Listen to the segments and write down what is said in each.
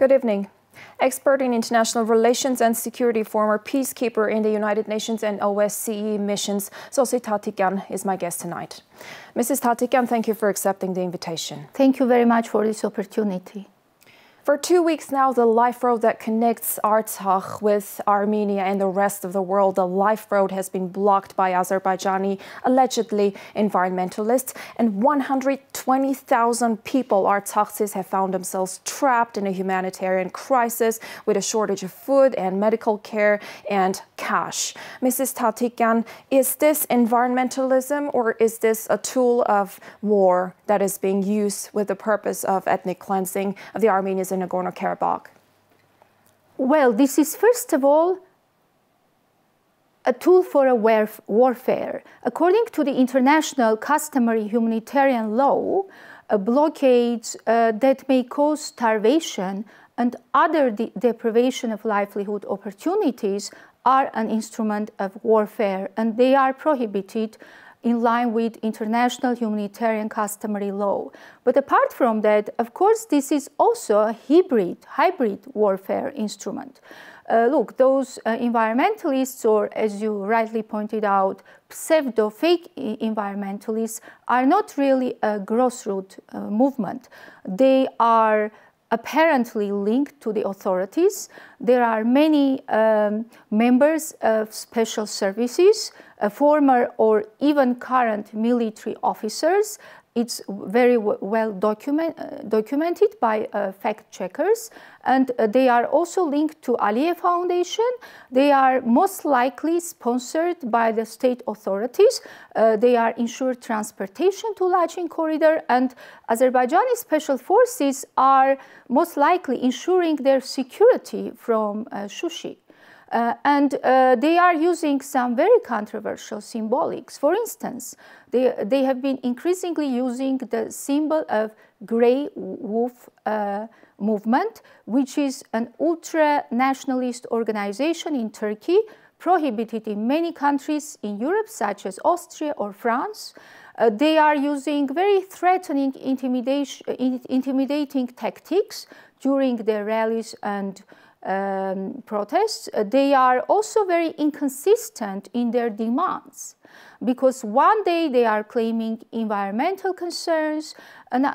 Good evening. Expert in international relations and security, former peacekeeper in the United Nations and OSCE missions, Sosy Thatikian is my guest tonight. Mrs. Thatikian, thank you for accepting the invitation. Thank you very much for this opportunity. For 2 weeks now, the life road that connects Artsakh with Armenia and the rest of the world, the life road has been blocked by Azerbaijani, allegedly environmentalists, and 120,000 people, Artsakhis, have found themselves trapped in a humanitarian crisis with a shortage of food and medical care and cash. Mrs. Thatikian, is this environmentalism or is this a tool of war that is being used with the purpose of ethnic cleansing of the Armenians in Nagorno-Karabakh? Well, this is first of all a tool for a warfare. According to the international customary humanitarian law, blockades that may cause starvation and other deprivation of livelihood opportunities are an instrument of warfare, and they are prohibited in line with international humanitarian customary law. But apart from that, of course, this is also a hybrid warfare instrument. Look, those environmentalists, or as you rightly pointed out, pseudo-fake environmentalists, are not really a grassroots movement. They are apparently linked to the authorities. There are many members of special services, former or even current military officers. It's very well documented by fact checkers, and they are also linked to Aliyev Foundation. They are most likely sponsored by the state authorities. They are ensured transportation to Lachin Corridor, and Azerbaijani special forces are most likely ensuring their security from Shushi. And they are using some very controversial symbolics. For instance, they have been increasingly using the symbol of Grey Wolf movement, which is an ultra-nationalist organization in Turkey, prohibited in many countries in Europe, such as Austria or France. They are using very threatening, intimidating tactics during their rallies and protests. They are also very inconsistent in their demands, because one day they are claiming environmental concerns and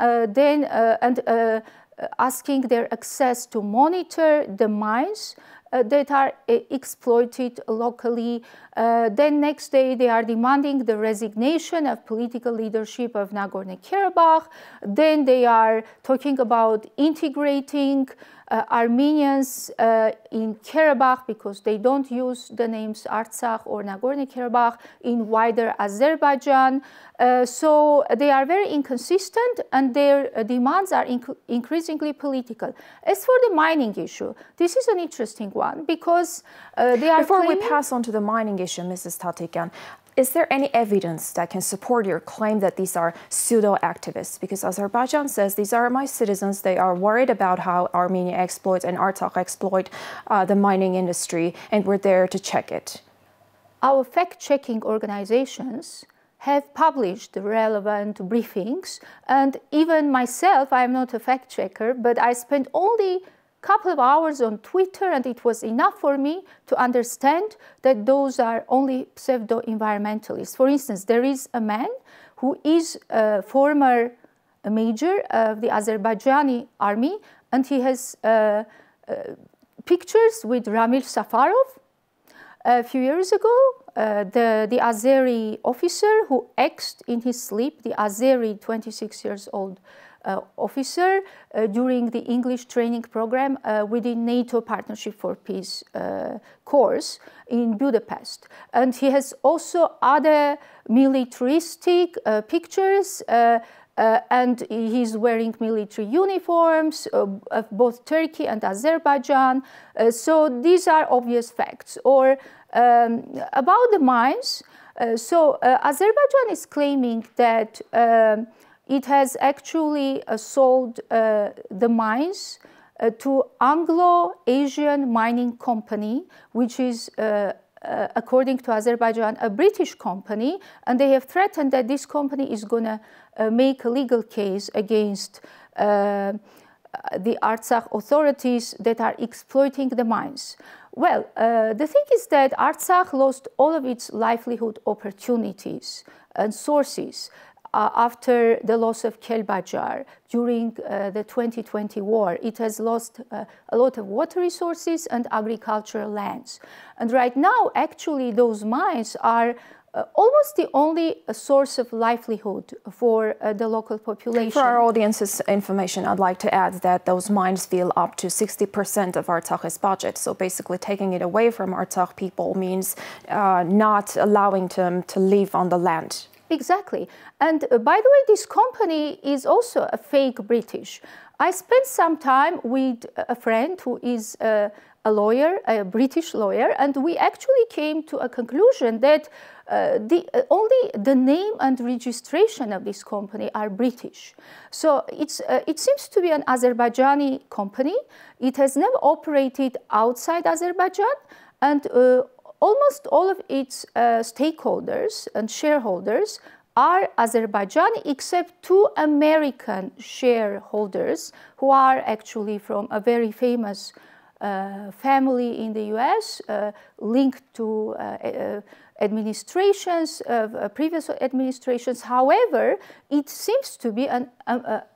asking their access to monitor the mines that are exploited locally. Then next day they are demanding the resignation of political leadership of Nagorno-Karabakh. Then they are talking about integrating Armenians in Karabakh, because they don't use the names Artsakh or Nagorno-Karabakh, in wider Azerbaijan. So they are very inconsistent, and their demands are increasingly political. As for the mining issue, this is an interesting one, because they are Before we pass on to the mining issue, Mrs. Thatikian, is there any evidence that can support your claim that these are pseudo-activists? Because Azerbaijan says these are my citizens. They are worried about how Armenia exploits and Artsakh exploit the mining industry, and we're there to check it. Our fact-checking organizations have published the relevant briefings, and even myself, I'm not a fact-checker, but I spent only couple of hours on Twitter, and it was enough for me to understand that those are only pseudo-environmentalists. For instance, there is a man who is a former major of the Azerbaijani army, and he has pictures with Ramil Safarov. A few years ago, the Azeri officer who axed in his sleep, the Azeri 26 years old officer during the English training program within NATO Partnership for Peace course in Budapest. And he has also other militaristic pictures, and he's wearing military uniforms of both Turkey and Azerbaijan. So these are obvious facts. Or about the mines, Azerbaijan is claiming that it has actually sold the mines to Anglo-Asian Mining Company, which is, according to Azerbaijan, a British company, and they have threatened that this company is going to make a legal case against the Artsakh authorities that are exploiting the mines? Well, the thing is that Artsakh lost all of its livelihood opportunities and sources after the loss of Kelbajar during the 2020 war. It has lost a lot of water resources and agricultural lands. And right now, actually, those mines are almost the only source of livelihood for the local population. For our audience's information, I'd like to add that those mines fill up to 60% of Artsakh's budget. So basically taking it away from Artsakh people means not allowing them to live on the land. Exactly. And by the way, this company is also a fake British. I spent some time with a friend who is a lawyer, a British lawyer, and we actually came to a conclusion that only the name and registration of this company are British. So it seems to be an Azerbaijani company. It has never operated outside Azerbaijan, and almost all of its stakeholders and shareholders are Azerbaijani, except 2 American shareholders who are actually from a very famous family in the US, linked to administrations, previous administrations. However, it seems to be an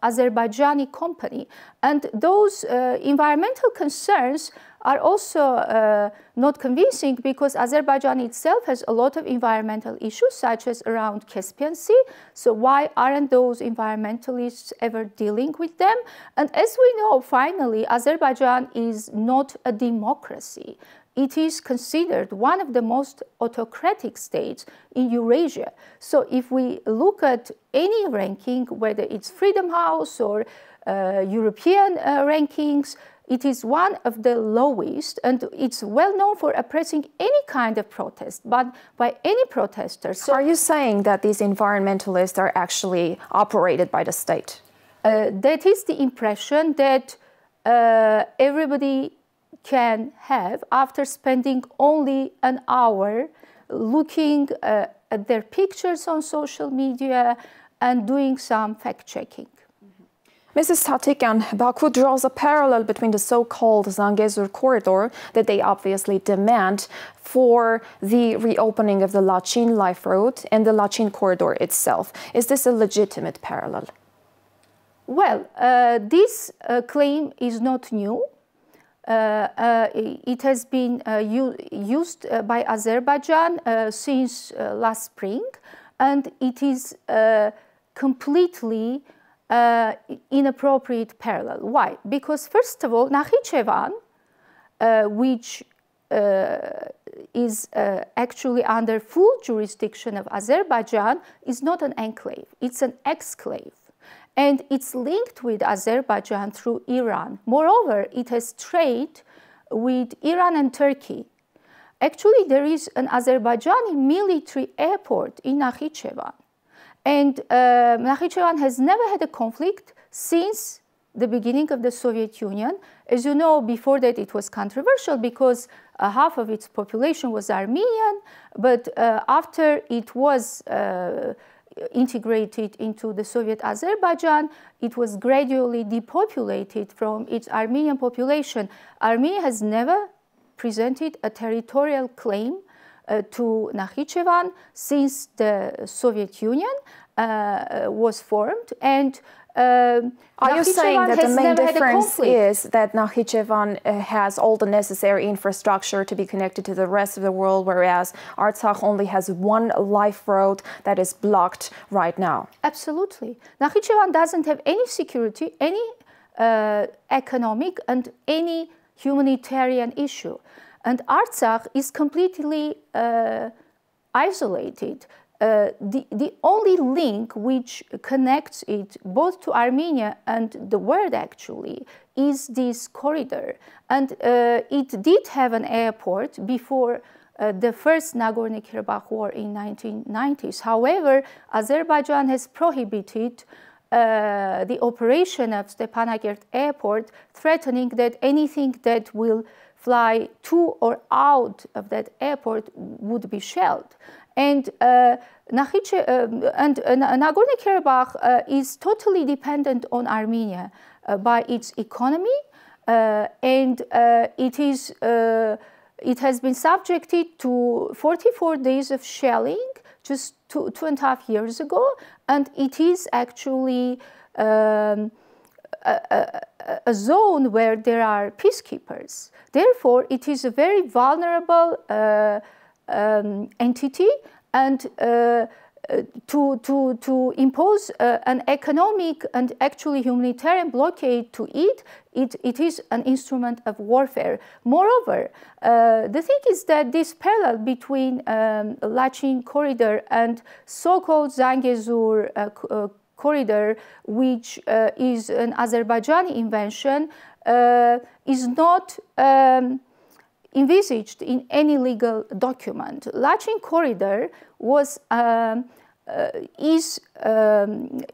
Azerbaijani company. And those environmental concerns are also not convincing, because Azerbaijan itself has a lot of environmental issues, such as around Caspian Sea. So why aren't those environmentalists ever dealing with them? And as we know, finally, Azerbaijan is not a democracy. It is considered one of the most autocratic states in Eurasia. So if we look at any ranking, whether it's Freedom House or European rankings, it is one of the lowest, and it's well known for oppressing any kind of protest, but by any protester. So are you saying that these environmentalists are actually operated by the state? That is the impression that everybody can have after spending only an hour looking at their pictures on social media and doing some fact-checking. Mrs. Thatikian, Baku draws a parallel between the so-called Zangezur corridor that they obviously demand for the reopening of the Lachin Life Road and the Lachin corridor itself. Is this a legitimate parallel? Well, this claim is not new. It has been used by Azerbaijan since last spring, and it is completely inappropriate parallel. Why? Because first of all, Nakhichevan, which is actually under full jurisdiction of Azerbaijan, is not an enclave, it's an exclave. And it's linked with Azerbaijan through Iran. Moreover, it has trade with Iran and Turkey. Actually, there is an Azerbaijani military airport in Nakhichevan. And Nakhichevan has never had a conflict since the beginning of the Soviet Union. As you know, before that it was controversial because half of its population was Armenian, but after it was integrated into the Soviet Azerbaijan, it was gradually depopulated from its Armenian population. Armenia has never presented a territorial claim to Nakhichevan since the Soviet Union was formed, and are you saying that the main difference is that Nakhichevan has all the necessary infrastructure to be connected to the rest of the world, whereas Artsakh only has one life road that is blocked right now? Absolutely. Nakhichevan doesn't have any security, any economic and any humanitarian issue. And Artsakh is completely isolated. The only link which connects it both to Armenia and the world actually is this corridor. And it did have an airport before the first Nagorno-Karabakh war in 1990s. However, Azerbaijan has prohibited the operation of Stepanakert airport, threatening that anything that will fly to or out of that airport would be shelled. And Nagorno-Karabakh is totally dependent on Armenia. by its economy, and it has been subjected to 44 days of shelling just 2.5 years ago, and it is actually a zone where there are peacekeepers. Therefore, it is a very vulnerable entity, and to impose an economic and actually humanitarian blockade to it is an instrument of warfare. Moreover, the thing is that this parallel between Lachin Corridor and so-called Zangezur Corridor, which is an Azerbaijani invention, is not envisaged in any legal document. Lachin Corridor is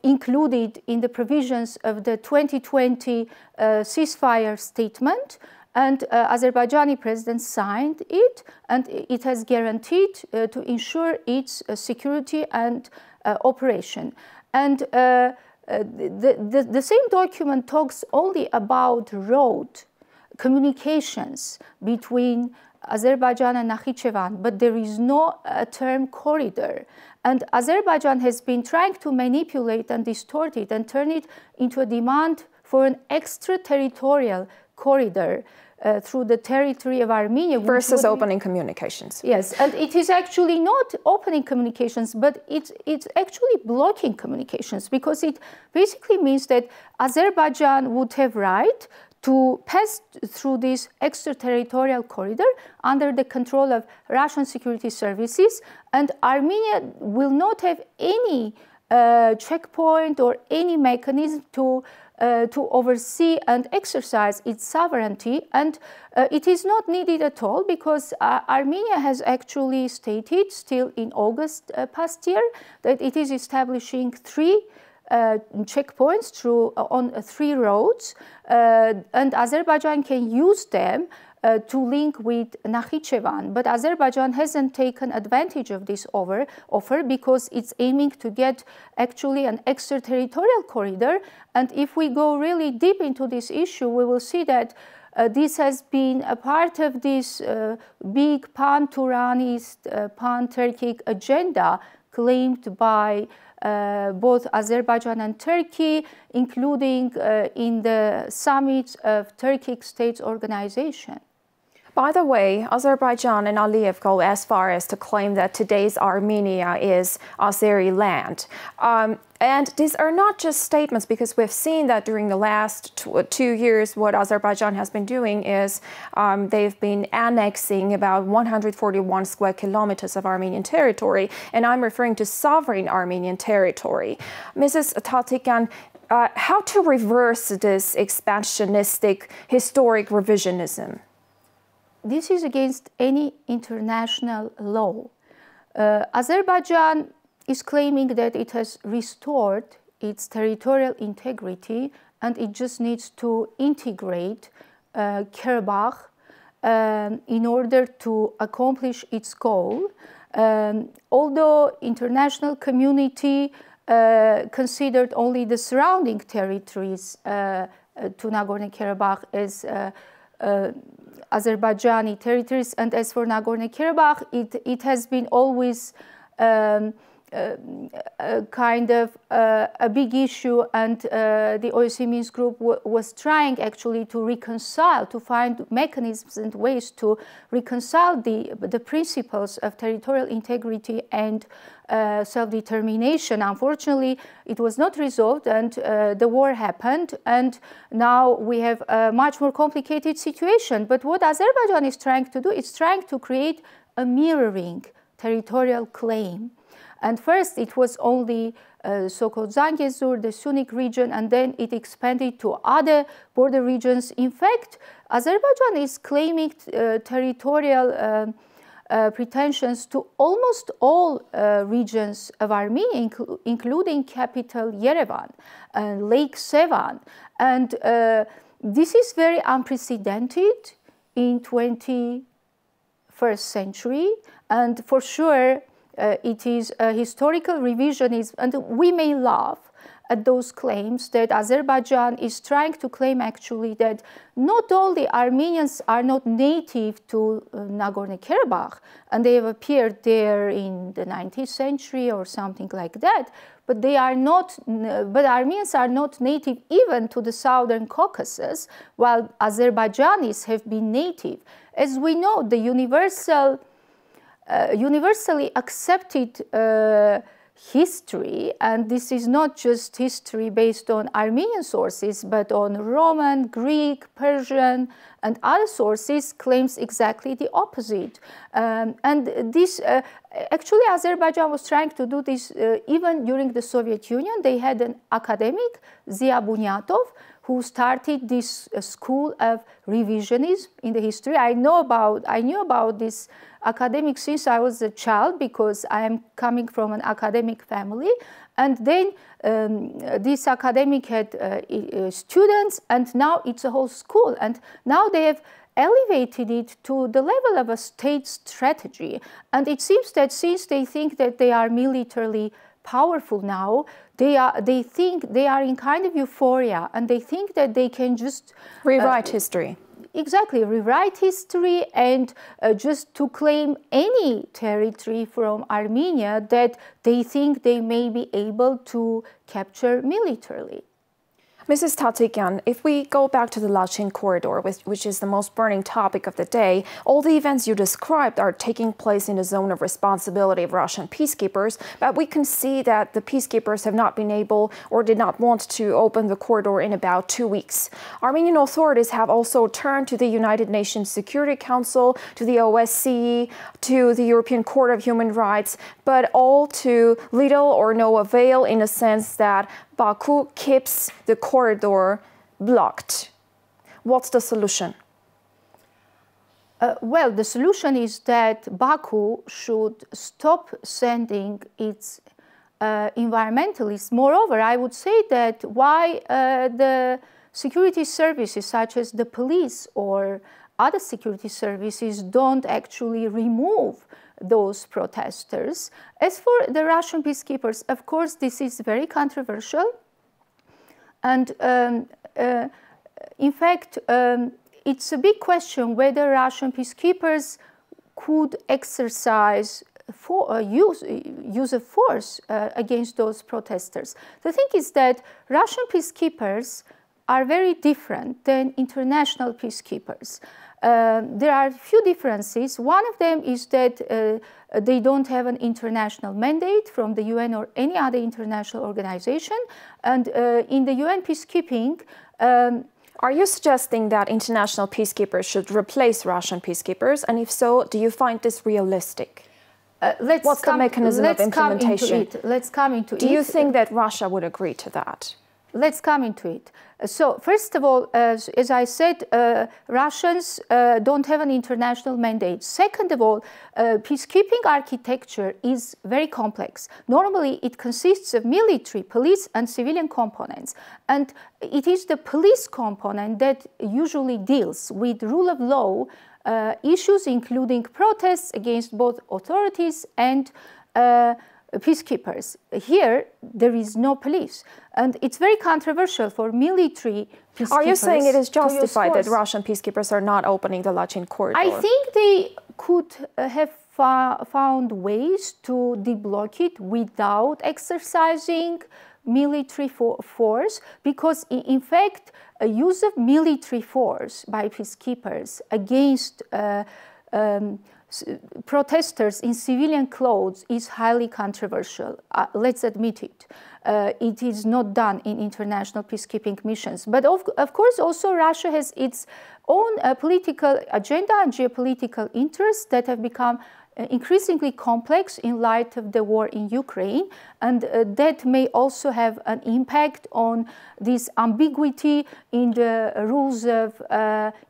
included in the provisions of the 2020 ceasefire statement, and Azerbaijani president signed it, and it has guaranteed to ensure its security and operation. And the same document talks only about road communications between Azerbaijan and Nakhichevan, but there is no term corridor. And Azerbaijan has been trying to manipulate and distort it and turn it into a demand for an extraterritorial corridor through the territory of Armenia. Versus opening communications. Yes, and it is actually not opening communications, but it's actually blocking communications, because it basically means that Azerbaijan would have right to pass through this extraterritorial corridor under the control of Russian security services, and Armenia will not have any checkpoint or any mechanism to oversee and exercise its sovereignty, and it is not needed at all, because Armenia has actually stated still in August past year that it is establishing 3 checkpoints on 3 roads, and Azerbaijan can use them to link with Nakhichevan. But Azerbaijan hasn't taken advantage of this offer because it's aiming to get actually an extraterritorial corridor. And if we go really deep into this issue, we will see that this has been a part of this big pan-Turanist, pan-Turkic agenda claimed by both Azerbaijan and Turkey, including in the summits of Turkic States Organization. By the way, Azerbaijan and Aliyev go as far as to claim that today's Armenia is Azeri land. And these are not just statements, because we've seen that during the last 2 years, what Azerbaijan has been doing is they've been annexing about 141 square kilometers of Armenian territory, and I'm referring to sovereign Armenian territory. Mrs. Thatikian, how to reverse this expansionistic historic revisionism? This is against any international law. Azerbaijan is claiming that it has restored its territorial integrity, and it just needs to integrate Karabakh in order to accomplish its goal. Although international community considered only the surrounding territories to Nagorno-Karabakh as Azerbaijani territories, and as for Nagorno-Karabakh, it has been always kind of a big issue, and the OSCE Minsk group was trying actually to reconcile, to find mechanisms and ways to reconcile the principles of territorial integrity and self-determination. Unfortunately, it was not resolved, and the war happened, and now we have a much more complicated situation. But what Azerbaijan is trying to do is trying to create a mirroring territorial claim. And first it was only so-called Zangezur, the Sunnik region, and then it expanded to other border regions. In fact, Azerbaijan is claiming territorial pretensions to almost all regions of Armenia, including capital Yerevan and Lake Sevan. And this is very unprecedented in 21st century, and for sure it is a historical revisionism, and we may laugh at those claims that Azerbaijan is trying to claim actually that not only Armenians are not native to Nagorno-Karabakh, and they have appeared there in the 19th century or something like that, but they are not. But Armenians are not native even to the southern Caucasus, while Azerbaijanis have been native. As we know, the universally accepted history, and this is not just history based on Armenian sources, but on Roman, Greek, Persian, and other sources, claims exactly the opposite. And this, actually, Azerbaijan was trying to do this even during the Soviet Union. They had an academic, Zia Bunyatov, who started this school of revisionism in the history. I knew about this academic since I was a child, because I am coming from an academic family. And then this academic had students, and now it's a whole school. And now they have elevated it to the level of a state strategy. And it seems that since they think that they are militarily powerful now, they think they are in kind of euphoria, and they think that they can just rewrite history. Exactly, rewrite history, and just to claim any territory from Armenia that they think they may be able to capture militarily. Mrs. Tatikyan, if we go back to the Lachin corridor, which is the most burning topic of the day, all the events you described are taking place in the zone of responsibility of Russian peacekeepers, but we can see that the peacekeepers have not been able or did not want to open the corridor in about 2 weeks. Armenian authorities have also turned to the United Nations Security Council, to the OSCE, to the European Court of Human Rights, but all to little or no avail, in a sense that Baku keeps the corridor blocked. What's the solution? Well, the solution is that Baku should stop sending its environmentalists. Moreover, I would say that why the security services, such as the police or other security services, don't actually remove those protesters. As for the Russian peacekeepers, of course, this is very controversial. And in fact, it's a big question whether Russian peacekeepers could exercise use of force against those protesters. The thing is that Russian peacekeepers are very different than international peacekeepers. There are a few differences. One of them is that they don't have an international mandate from the UN or any other international organization. And in the UN peacekeeping, are you suggesting that international peacekeepers should replace Russian peacekeepers? And if so, do you find this realistic? What's the mechanism of implementation? Let's come into it. Do you think that Russia would agree to that? Let's come into it. So, first of all, as I said, Russians don't have an international mandate. Second of all, peacekeeping architecture is very complex. Normally, it consists of military, police, and civilian components. And it is the police component that usually deals with rule of law issues, including protests against both authorities and peacekeepers. Here, there is no police. And it's very controversial for military peacekeepers. Are you saying it is justified that Russian peacekeepers are not opening the Lachin corridor? I think they could have found ways to deblock it without exercising military force, because in fact, a use of military force by peacekeepers against protesters in civilian clothes is highly controversial. Let's admit it. It is not done in international peacekeeping missions. But of course, also Russia has its own political agenda and geopolitical interests that have become increasingly complex in light of the war in Ukraine, and that may also have an impact on this ambiguity in the rules of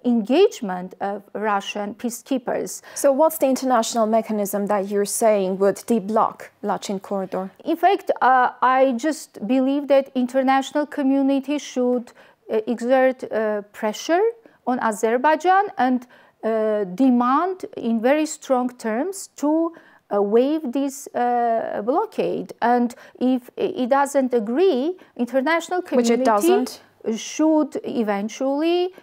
engagement of Russian peacekeepers. So what's the international mechanism that you're saying would deblock Lachin corridor? In fact, I just believe that international community should exert pressure on Azerbaijan and demand in very strong terms to waive this blockade. And if it doesn't agree, international community which it doesn't, should eventually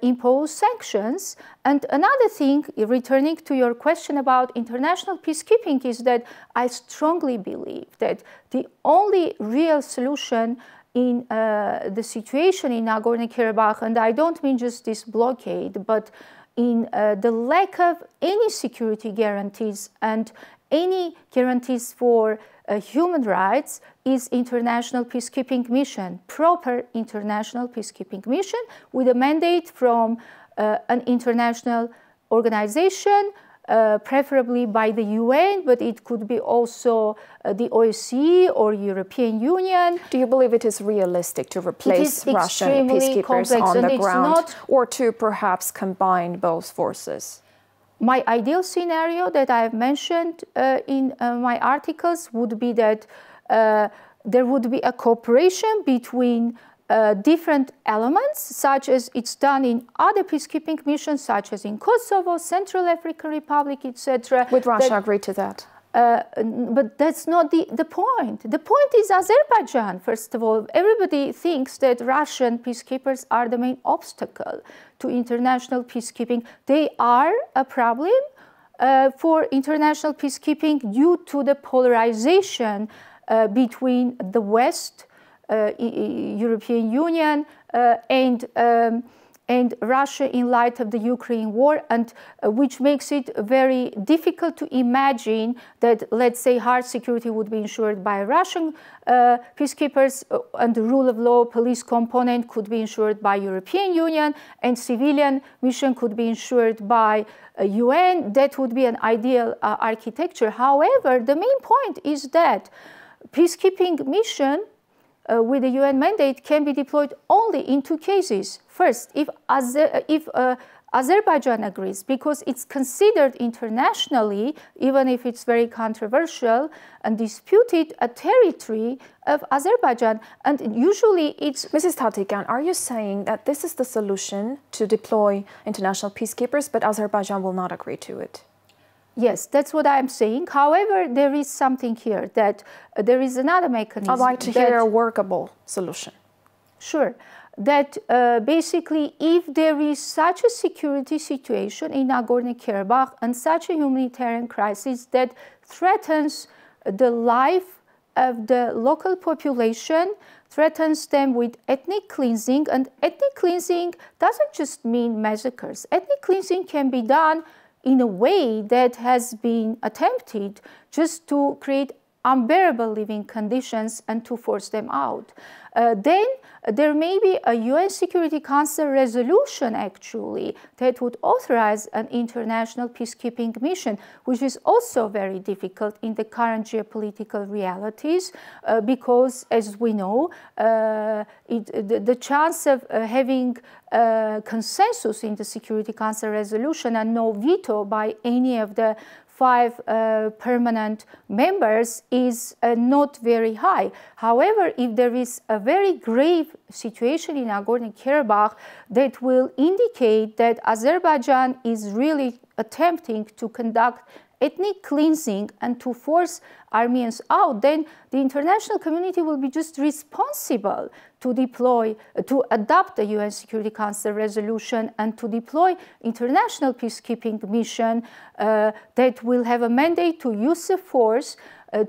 impose sanctions. And another thing, returning to your question about international peacekeeping, is that I strongly believe that the only real solution in the situation in Nagorno-Karabakh, and I don't mean just this blockade, but in the lack of any security guarantees and any guarantees for human rights, is international peacekeeping mission, proper international peacekeeping mission with a mandate from an international organization, preferably by the UN, but it could be also the OSCE or European Union. Do you believe it is realistic to replace Russian peacekeepers on the ground, or to perhaps combine both forces? My ideal scenario that I have mentioned in my articles would be that there would be a cooperation between different elements, such as it's done in other peacekeeping missions, such as in Kosovo, Central African Republic, etc. Would Russia agree to that? But that's not the point. The point is Azerbaijan, first of all. Everybody thinks that Russian peacekeepers are the main obstacle to international peacekeeping. They are a problem for international peacekeeping due to the polarization between the West, European Union, and Russia in light of the Ukraine war, and which makes it very difficult to imagine that, let's say, hard security would be ensured by Russian peacekeepers, and the rule of law police component could be ensured by European Union, and civilian mission could be ensured by UN. That would be an ideal architecture. However, the main point is that peacekeeping mission with the UN mandate can be deployed only in two cases. First, if Azerbaijan agrees, because it's considered internationally, even if it's very controversial and disputed, a territory of Azerbaijan. And usually it's... Mrs. Thatikian, are you saying that this is the solution to deploy international peacekeepers, but Azerbaijan will not agree to it? Yes, that's what I'm saying. However, there is something here, that there is another mechanism. I'd like to hear a workable solution. Sure. That basically, if there is such a security situation in Nagorno-Karabakh and such a humanitarian crisis that threatens the life of the local population, threatens them with ethnic cleansing, and ethnic cleansing doesn't just mean massacres. Ethnic cleansing can be done in a way that has been attempted just to create unbearable living conditions and to force them out. Then there may be a UN Security Council resolution, actually, that would authorize an international peacekeeping mission, which is also very difficult in the current geopolitical realities, because, as we know, the chance of having consensus in the Security Council resolution and no veto by any of the 5 permanent members is not very high. However, if there is a very grave situation in Nagorno-Karabakh that will indicate that Azerbaijan is really attempting to conduct ethnic cleansing and to force Armenians out, then the international community will be just responsible to deploy, to adopt the UN Security Council resolution and to deploy international peacekeeping mission that will have a mandate to use the force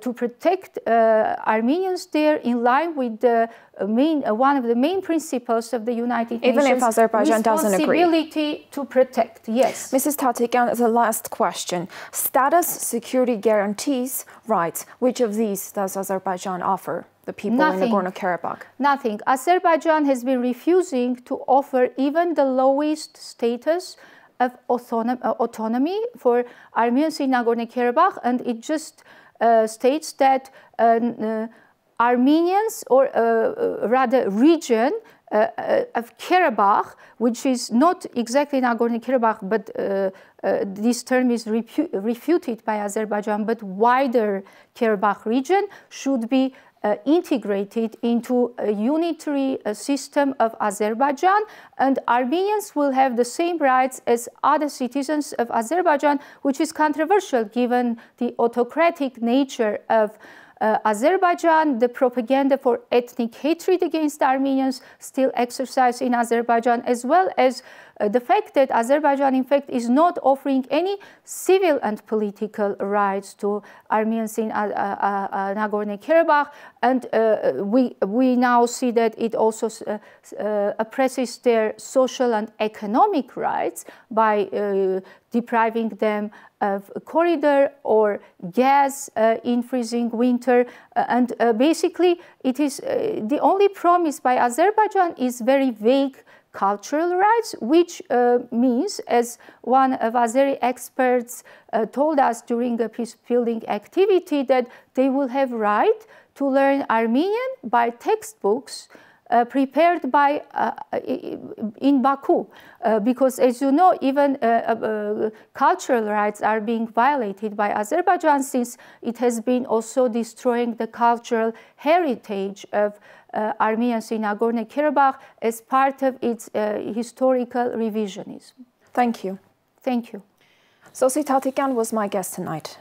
to protect Armenians there in line with the one of the main principles of the United Nations. Even if Azerbaijan doesn't agree. Responsibility to protect, yes. Mrs. Thatikian, the last question. Status, security guarantees, rights. Which of these does Azerbaijan offer the people in Nagorno-Karabakh? Nothing. Azerbaijan has been refusing to offer even the lowest status of autonomy for Armenians in Nagorno-Karabakh, and it just states that Armenians, or rather region of Karabakh, which is not exactly Nagorno-Karabakh, but this term is refuted by Azerbaijan, but wider Karabakh region should be integrated into a unitary system of Azerbaijan, and Armenians will have the same rights as other citizens of Azerbaijan, which is controversial given the autocratic nature of Azerbaijan, the propaganda for ethnic hatred against Armenians still exercised in Azerbaijan, as well as the fact that Azerbaijan, in fact, is not offering any civil and political rights to Armenians in Nagorno-Karabakh, and we now see that it also oppresses their social and economic rights by depriving them of a corridor or gas in freezing winter, and basically it is the only promise by Azerbaijan is very vague cultural rights, which means, as one of Azeri experts told us during a peace-building activity, that they will have right to learn Armenian by textbooks prepared by in Baku, because, as you know, even cultural rights are being violated by Azerbaijan, since it has been also destroying the cultural heritage of Armenians in Nagorno-Karabakh as part of its historical revisionism. Thank you. Thank you. Sossi Թաթիկյան was my guest tonight.